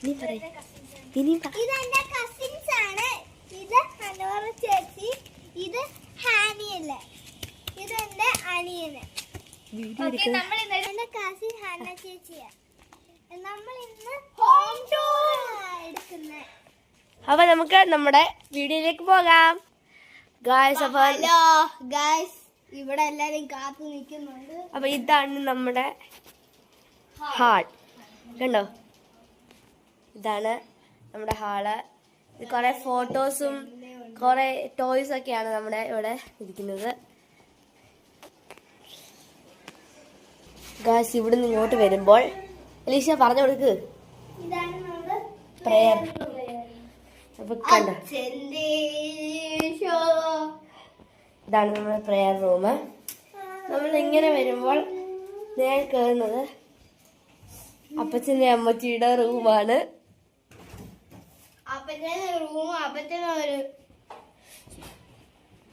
ഇതെന്റെ കസിൻസ് ആണ്. ഇത് ഹനോറ ചേച്ചി, ഇത് ഹാനിയല്ലേ, ഇത് എന്റെ അനിയന്. എന്റെ കസിൻ ഹന ചേച്ചിയാ. നമ്മൾ ഇന്ന് ഹോം ടൂർ എടുക്കുന്നത്. അപ്പൊ നമുക്ക് നമ്മുടെ വീഡിയോയിലേക്ക് പോകാം. ഗായ്സ്, ഹലോ ഗായ്സ്, ഇവിടെ എല്ലാരും കാത്തു നിൽക്കുന്നുണ്ട്. അപ്പൊ ഇതാണ് നമ്മുടെ ഹാൾ, കണ്ടോ? ഇതാണ് നമ്മുടെ ഹാള്. ഇത് കുറെ ഫോട്ടോസും കുറെ ടോയ്സ് ഒക്കെയാണ് നമ്മുടെ ഇവിടെ ഇരിക്കുന്നത്. ഗായ്സ്, ഇവിടെ നിന്ന് ഇങ്ങോട്ട് വരുമ്പോൾ അലീഷ പറഞ്ഞു കൊടുക്ക്. ഇതാണ് നമ്മുടെ പ്രേയർ. അപ്പൊ കണ്ടോ, ഇതാണ് നമ്മുടെ പ്രേയർ റൂം. നമ്മൾ ഇങ്ങനെ വരുമ്പോൾ നേരെ കയറുന്നത് അപ്പച്ചന്റെ അമ്മച്ചിയുടെ റൂമാണ്.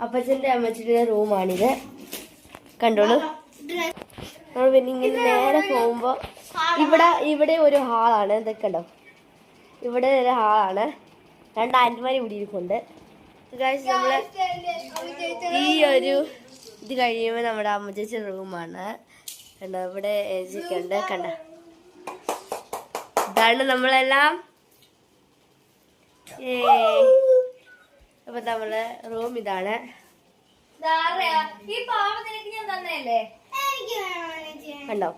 അപ്പച്ചന്റെ അമ്മച്ചിയുടെ റൂമാണിത്, കണ്ടോളൂ. നമ്മൾ പിന്നെ ഇങ്ങനെ നേരെ പോകുമ്പോ ഇവിടെ ഒരു ഹാളാണ്. ഇതൊക്കെ ഉണ്ടോ, ഇവിടെ ഒരു ഹാളാണ്. 2 ആന്റിമാർ ഇവിടെ ഇരിപ്പുണ്ട്. നമ്മള് ഈ ഒരു ഇത് കഴിയുമ്പോൾ നമ്മുടെ അമ്മച്ചി റൂമാണ്. കണ്ടോ, ഇവിടെ ഏജൊക്കെ ഉണ്ട്. കണ്ട, ഇതാണ് നമ്മളെല്ലാം. അപ്പൊ നമ്മള് റൂം ഇതാണ്. കണ്ടോ,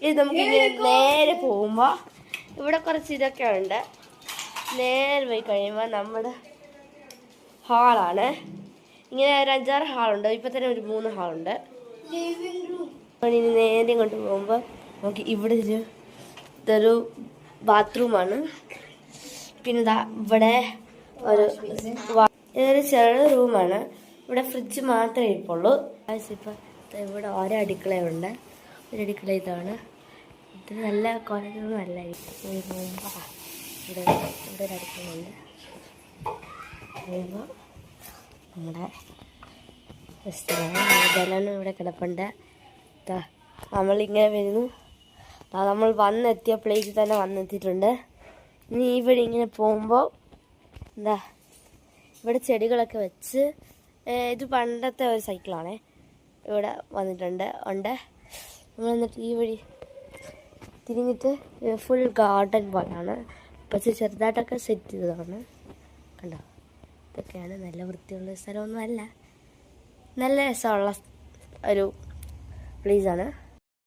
ഇത് നമുക്ക് ഇങ്ങനെ നേരെ പോകുമ്പോ ഇവിടെ കുറച്ച് ഇതൊക്കെ ഉണ്ട്. നേരെ പോയി കഴിയുമ്പോൾ നമ്മുടെ ഹാളാണ്. ഇങ്ങനെ ഒരു 5-6 ഹാളുണ്ട്. ഇപ്പൊ തന്നെ ഒരു 3 ഹാളുണ്ട്. ഇനി നേരെ ഇങ്ങോട്ട് പോകുമ്പോൾ നമുക്ക് ഇവിടെ ഇതൊരു ബാത്റൂമാണ്. പിന്നെ ഇവിടെ ഇതൊരു ചെറിയ റൂമാണ്. ഇവിടെ ഫ്രിഡ്ജ് മാത്രമേ ഇരിപ്പുള്ളൂ. ഇപ്പം ഇവിടെ ഓരോ അടുക്കളയുണ്ട്. ഒരു അടുക്കള ഇതാണ്. ഇത് നല്ല കുറഞ്ഞൊന്നും നല്ലതായിരിക്കും. ഇവിടെ ഒരു അടുക്കളയുണ്ട്. കഴിയുമ്പോൾ നമ്മുടെ ഇതെല്ലാം ഇവിടെ കിടപ്പുണ്ട്. നമ്മളിങ്ങനെ വരുന്നു. നമ്മൾ വന്നെത്തിയ പ്ലേസിൽ തന്നെ വന്നെത്തിയിട്ടുണ്ട്. ഇനി ഇവിടെ ഇങ്ങനെ പോകുമ്പോൾ ഇവിടെ ചെടികളൊക്കെ വെച്ച്, ഇത് പണ്ടത്തെ ഒരു സൈക്കിളാണേ, ഇവിടെ വന്നിട്ടുണ്ട്. നമ്മൾ എന്നിട്ട് ഈ വഴി തിരിഞ്ഞിട്ട് ഫുൾ ഗാർഡൻ പോലെയാണ്. പക്ഷെ ചെറുതായിട്ടൊക്കെ സെറ്റ് ചെയ്തതാണ്. കണ്ടോ, ഇതൊക്കെയാണ്. നല്ല വൃത്തിയുള്ള സ്ഥലമൊന്നും അല്ല, നല്ല രസമുള്ള ഒരു പ്ലേസാണ്.